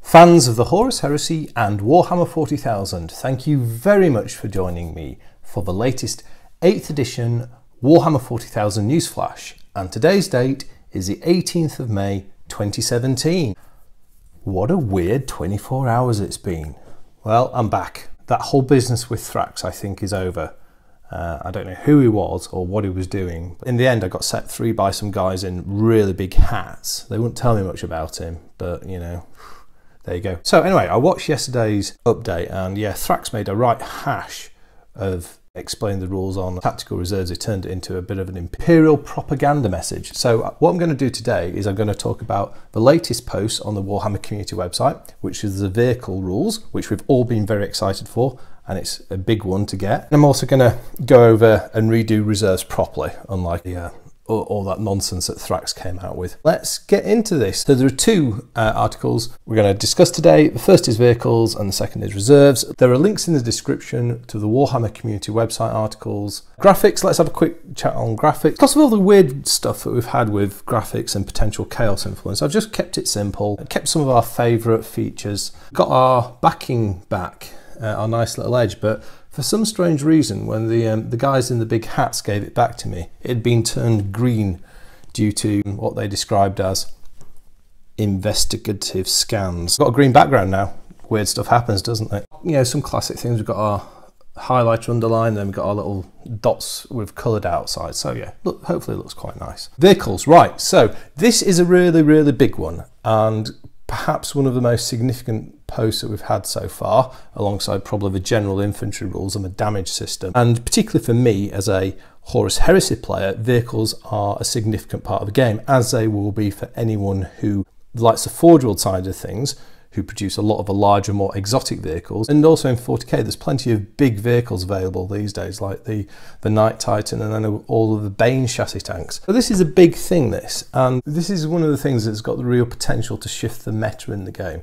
Fans of the Horus Heresy and Warhammer 40,000, thank you very much for joining me for the latest 8th edition Warhammer 40,000 Newsflash, and today's date is the 18th of May 2017. What a weird 24 hours it's been. Well, I'm back. That whole business with Thrax I think is over. I don't know who he was or what he was doing. In the end I got set free by some guys in really big hats. They wouldn't tell me much about him, but you know, there you go. So anyway, I watched yesterday's update and yeah, Thrax made a right hash of explaining the rules on tactical reserves. He turned it into a bit of an imperial propaganda message. So what I'm going to do today is I'm going to talk about the latest post on the Warhammer Community website, which is the vehicle rules, which we've all been very excited for, and it's a big one to get. And I'm also going to go over and redo reserves properly, unlike the all that nonsense that Thrax came out with. Let's get into this. So there are two articles we're going to discuss today. The first is vehicles and the second is reserves. There are links in the description to the Warhammer Community website articles. Graphics, let's have a quick chat on graphics. Because of all the weird stuff that we've had with graphics and potential chaos influence, I've just kept it simple, kept some of our favourite features, got our backing back, our nice little edge, but for some strange reason, when the guys in the big hats gave it back to me, it had been turned green due to what they described as investigative scans. Got a green background now. Weird stuff happens, doesn't it? You know, some classic things. We've got our highlighter underline, then we've got our little dots with coloured outside. So yeah, look, hopefully it looks quite nice. Vehicles, right. So this is a really, really big one, and perhaps one of the most significant posts that we've had so far, alongside probably the general infantry rules and the damage system. And particularly for me as a Horus Heresy player, vehicles are a significant part of the game, as they will be for anyone who likes the Forge World side of things, who produce a lot of the larger, more exotic vehicles. And also in 40k, there's plenty of big vehicles available these days, like the Knight Titan and then all of the Bane chassis tanks. So this is a big thing, this, and this is one of the things that's got the real potential to shift the meta in the game.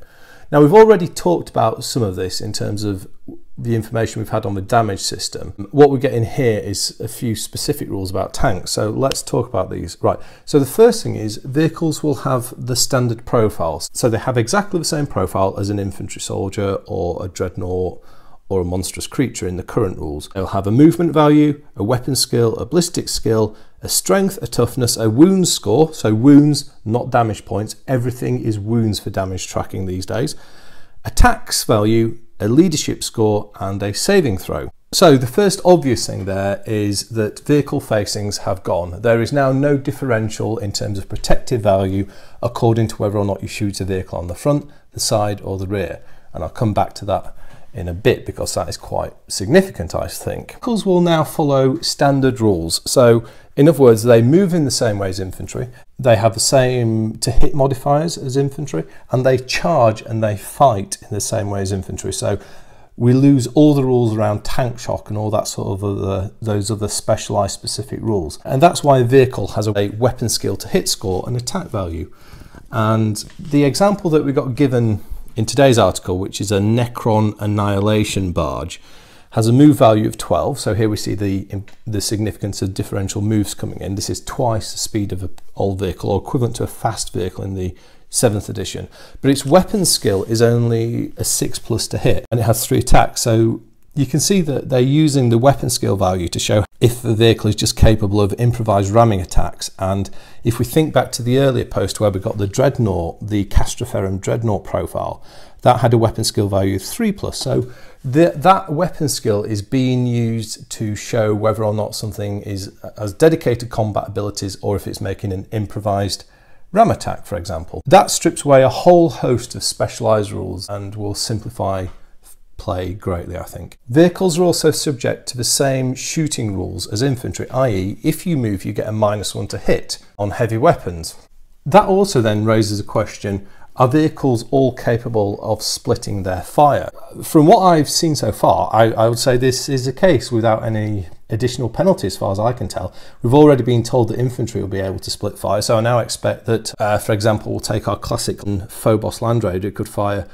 Now, we've already talked about some of this in terms of the information we've had on the damage system. What we're getting here is a few specific rules about tanks, so let's talk about these. Right, so the first thing is vehicles will have the standard profiles. So they have exactly the same profile as an infantry soldier or a dreadnought or a monstrous creature in the current rules. They'll have a movement value, a weapon skill, a ballistic skill, a strength, a toughness, a wounds score, so wounds, not damage points. Everything is wounds for damage tracking these days. A tax value, a leadership score, and a saving throw. So the first obvious thing there is that vehicle facings have gone. There is now no differential in terms of protective value according to whether or not you shoot a vehicle on the front, the side, or the rear. And I'll come back to that in a bit because that is quite significant, I think. Vehicles will now follow standard rules. So in other words, they move in the same way as infantry, they have the same to hit modifiers as infantry, and they charge and they fight in the same way as infantry. So we lose all the rules around tank shock and all that sort of those other specialised specific rules. And that's why a vehicle has a weapon skill to hit score and attack value. And the example that we got given in today's article, which is a Necron Annihilation barge, has a move value of 12. So here we see the significance of differential moves coming in. This is twice the speed of an old vehicle, or equivalent to a fast vehicle in the 7th edition. But its weapon skill is only a 6+ to hit, and it has 3 attacks. So you can see that they're using the weapon skill value to show if the vehicle is just capable of improvised ramming attacks. And if we think back to the earlier post where we got the Dreadnought, the Castroferum Dreadnought profile, that had a weapon skill value of 3+. So that weapon skill is being used to show whether or not something has dedicated combat abilities or if it's making an improvised ram attack, for example. That strips away a whole host of specialised rules and will simplify play greatly, I think. Vehicles are also subject to the same shooting rules as infantry, i.e. if you move you get a -1 to hit on heavy weapons. That also then raises a question, are vehicles all capable of splitting their fire? From what I've seen so far, I would say this is the case without any additional penalty as far as I can tell. We've already been told that infantry will be able to split fire, so I now expect that, for example, we'll take our classic Phobos Land Raider. It could fire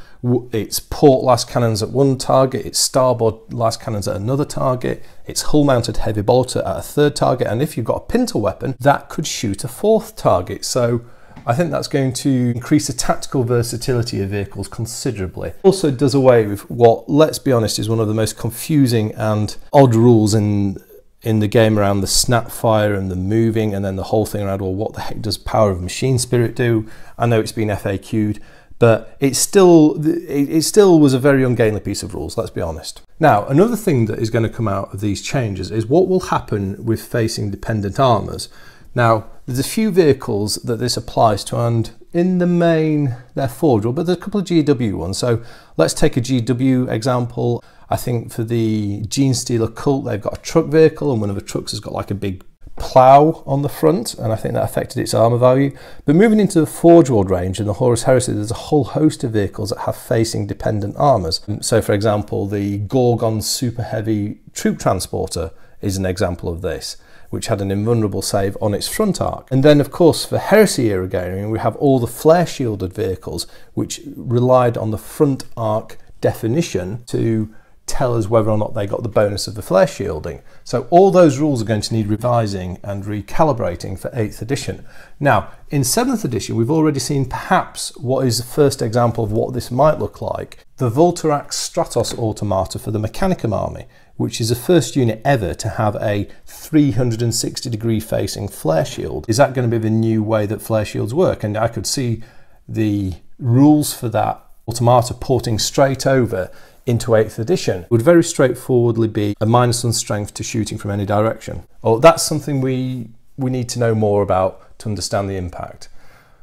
its port last cannons at one target, its starboard last cannons at another target, its hull-mounted heavy bolter at a third target, and if you've got a pintle weapon, that could shoot a 4th target. So I think that's going to increase the tactical versatility of vehicles considerably. Also does away with what, let's be honest, is one of the most confusing and odd rules in the game around the snap fire and the moving, and then the whole thing around, well, what the heck does power of machine spirit do? I know it's been FAQ'd, but it still was a very ungainly piece of rules, let's be honest. Now, another thing that is going to come out of these changes is what will happen with facing dependent armors. Now, there's a few vehicles that this applies to, and in the main they're forgeable, but there's a couple of GW ones. So let's take a GW example. I think for the Gene Stealer cult, they've got a truck vehicle, and one of the trucks has got like a big plough on the front, and I think that affected its armour value. But moving into the Forge World range and the Horus Heresy, there's a whole host of vehicles that have facing dependent armours. So for example, the Gorgon Super Heavy Troop Transporter is an example of this, which had an invulnerable save on its front arc. And then of course for Heresy era gaming, we have all the flare shielded vehicles which relied on the front arc definition to tell us whether or not they got the bonus of the flare shielding. So all those rules are going to need revising and recalibrating for 8th edition. Now, in 7th edition, we've already seen perhaps what is the first example of what this might look like. The Voltarax Stratos Automata for the Mechanicum army, which is the first unit ever to have a 360-degree facing flare shield. Is that going to be the new way that flare shields work? And I could see the rules for that automata porting straight over into 8th edition. Would very straightforwardly be a -1 strength to shooting from any direction. Well, that's something we need to know more about to understand the impact.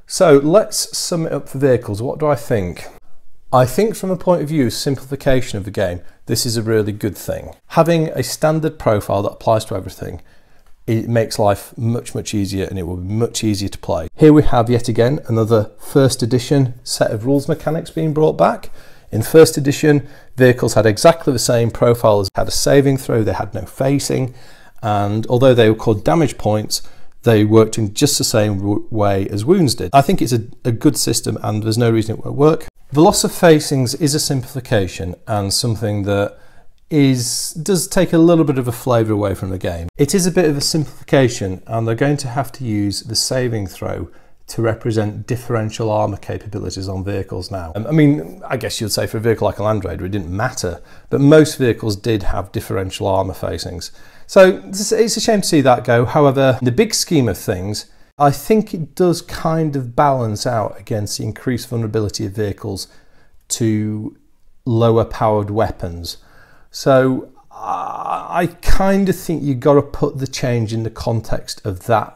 So let's sum it up for vehicles. What do I think? I think from a point of view of simplification of the game, this is a really good thing. Having a standard profile that applies to everything, it makes life much easier, and it will be much easier to play. Here we have yet again another 1st edition set of rules mechanics being brought back. In 1st edition, vehicles had exactly the same profile, as had a saving throw, they had no facing, and although they were called damage points, they worked in just the same way as wounds did. I think it's a good system, and there's no reason it won't work. The loss of facings is a simplification and something that does take a little bit of a flavour away from the game. It is a bit of a simplification, and they're going to have to use the saving throw to represent differential armour capabilities on vehicles now. I mean, I guess you'd say for a vehicle like a Land Raider it didn't matter, but most vehicles did have differential armour facings. So it's a shame to see that go. However, in the big scheme of things, I think it does kind of balance out against the increased vulnerability of vehicles to lower powered weapons. So I kind of think you've got to put the change in the context of that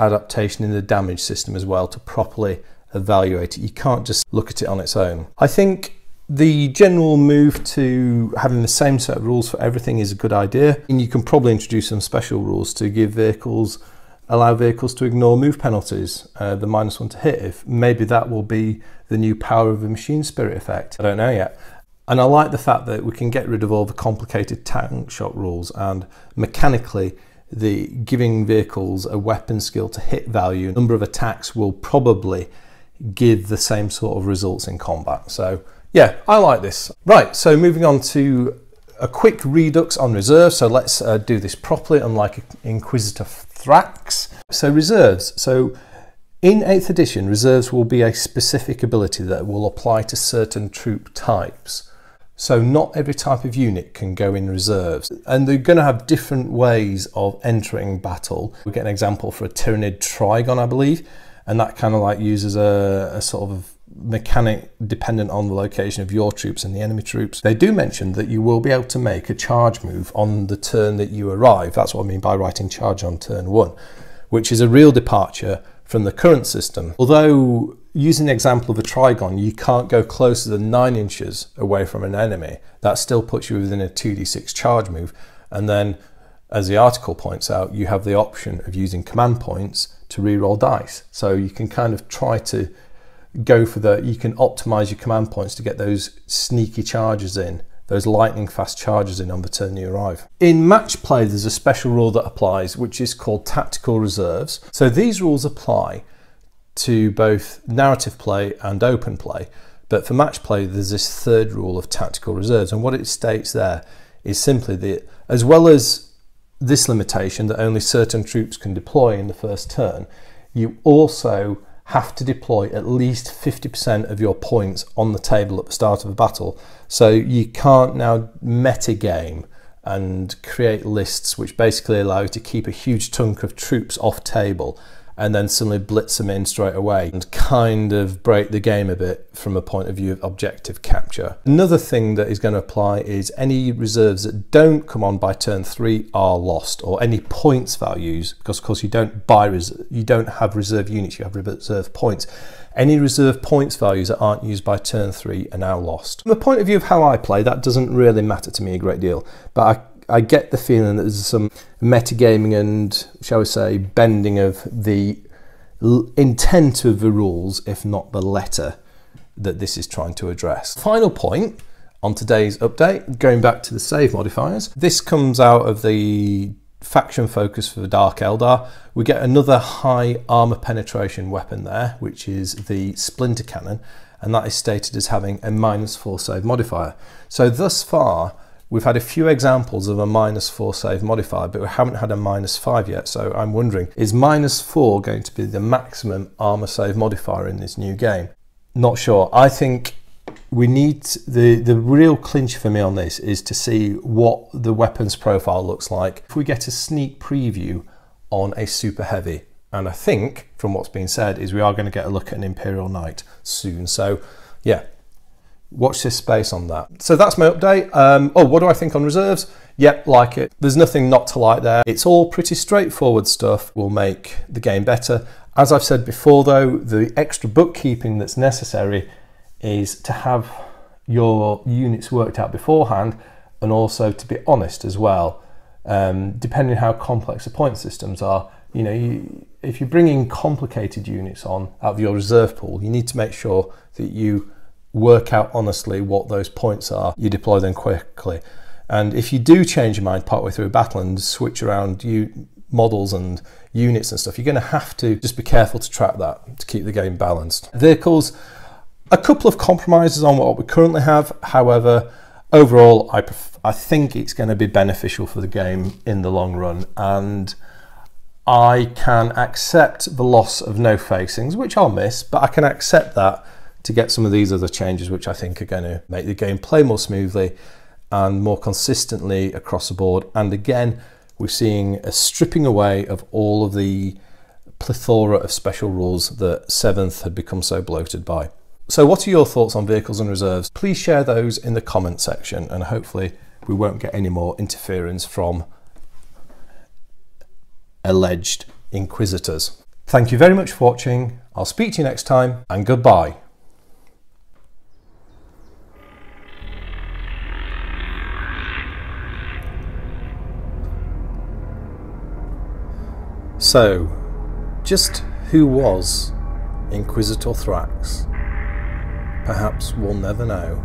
adaptation in the damage system as well to properly evaluate it. You can't just look at it on its own. I think the general move to having the same set of rules for everything is a good idea, and you can probably introduce some special rules to allow vehicles to ignore move penalties, the -1 to hit. If maybe that will be the new power of the machine spirit effect. I don't know yet. And I like the fact that we can get rid of all the complicated tank shot rules, and mechanically giving vehicles a weapon skill to hit value, number of attacks will probably give the same sort of results in combat. So yeah, I like this. Right, so moving on to a quick redux on reserves. So let's do this properly, unlike Inquisitor Thrax. So reserves. So in 8th edition, reserves will be a specific ability that will apply to certain troop types. So not every type of unit can go in reserves, and they're going to have different ways of entering battle. We get an example for a Tyranid Trigon, I believe, and that kind of like uses a sort of mechanic dependent on the location of your troops and the enemy troops. They do mention that you will be able to make a charge move on the turn that you arrive. That's what I mean by writing charge on turn 1, which is a real departure from the current system. Although using the example of a Trigon, you can't go closer than 9 inches away from an enemy. That still puts you within a 2d6 charge move. And then, as the article points out, you have the option of using command points to reroll dice. So you can kind of try to go for you can optimize your command points to get those sneaky charges in, those lightning fast charges in on the turn you arrive. In match play, there's a special rule that applies, which is called tactical reserves. So these rules apply to both narrative play and open play, but for match play there's this 3rd rule of tactical reserves, and what it states there is simply that, as well as this limitation that only certain troops can deploy in the first turn, you also have to deploy at least 50% of your points on the table at the start of a battle. So you can't now metagame and create lists which basically allow you to keep a huge chunk of troops off table and then suddenly blitz them in straight away and kind of break the game a bit from a point of view of objective capture. Another thing that is going to apply is any reserves that don't come on by turn 3 are lost, or any points values, because of course you don't have reserve units, you have reserve points. Any reserve points values that aren't used by turn 3 are now lost. From the point of view of how I play, that doesn't really matter to me a great deal, but I get the feeling that there's some metagaming and, shall we say, bending of the intent of the rules, if not the letter, that this is trying to address. Final point on today's update, going back to the save modifiers. This comes out of the faction focus for the Dark Eldar. We get another high armor penetration weapon there, which is the Splinter Cannon, and that is stated as having a -4 save modifier. So thus far, we've had a few examples of a -4 save modifier, but we haven't had a -5 yet. So I'm wondering, is -4 going to be the maximum armor save modifier in this new game? Not sure. I think we need the real clinch for me on this is to see what the weapons profile looks like if we get a sneak preview on a super heavy. And I think from what's been said is we are going to get a look at an Imperial Knight soon. So yeah, watch this space on that. So that's my update. Oh, what do I think on reserves? Yep, like it. There's nothing not to like there. It's all pretty straightforward stuff. Will make the game better. As I've said before though, the extra bookkeeping that's necessary is to have your units worked out beforehand, and also to be honest as well. Depending on how complex the point systems are, you know, if you're bringing complicated units on out of your reserve pool, you need to make sure that you work out honestly what those points are, you deploy them quickly. And if you do change your mind partway through a battle and switch around models and units and stuff, you're going to have to just be careful to track that to keep the game balanced. Vehicles, a couple of compromises on what we currently have. However, overall, I think it's going to be beneficial for the game in the long run, and I can accept the loss of no facings, which I'll miss, but I can accept that to get some of these other changes, which I think are going to make the game play more smoothly and more consistently across the board. And again, we're seeing a stripping away of all of the plethora of special rules that 7th had become so bloated by. So what are your thoughts on vehicles and reserves? Please share those in the comment section, and hopefully we won't get any more interference from alleged inquisitors. Thank you very much for watching. I'll speak to you next time, and goodbye. So, just who was Inquisitor Thrax? Perhaps we'll never know.